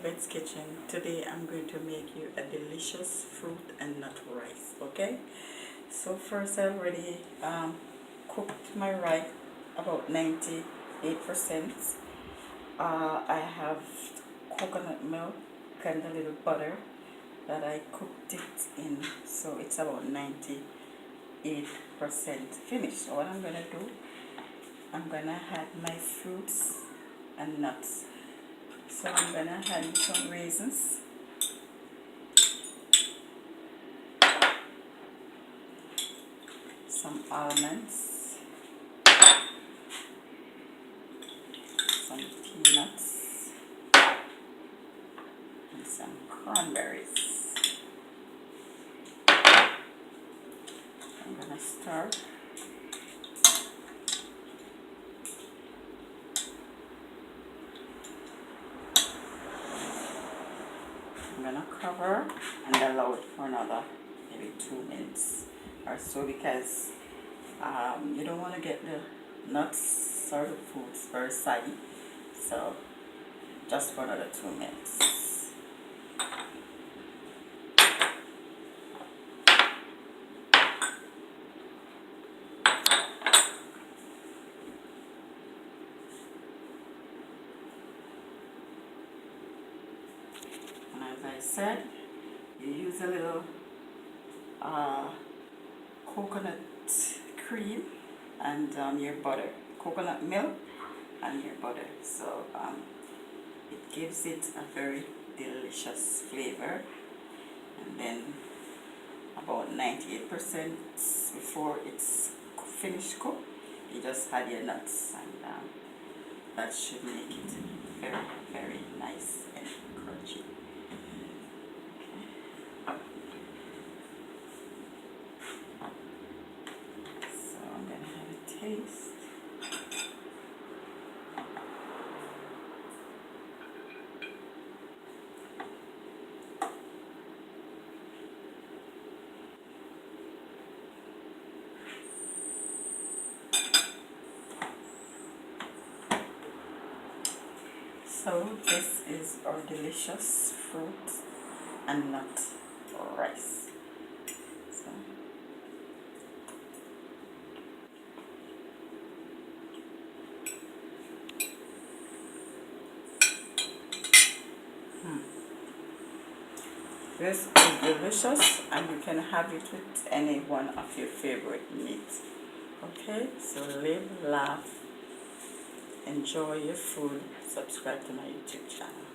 Yvette's Kitchen. Today I'm going to make you a delicious fruit and nut rice, okay? So first I already cooked my rice about 98%. I have coconut milk and a little butter that I cooked it in, so it's about 98% finished. So what I'm going to do, I'm going to add my fruits and nuts. So I'm going to add some raisins, some almonds, some peanuts, and some cranberries. I'm going to stir. I'm going to cover and allow it for another maybe 2 minutes or so, because you don't want to get the nuts or the fruits very soggy. So just for another 2 minutes. And as I said, you use a little coconut cream and your butter, coconut milk and your butter. So it gives it a very delicious flavor. And then about 98% before it's finished cooked, you just add your nuts, and that should make it very, very nice and crunchy. So I'm gonna have a taste. So this is our delicious fruit and nut rice. So this is delicious, and you can have it with any one of your favorite meats. Okay, so live, laugh, enjoy your food, subscribe to my YouTube channel.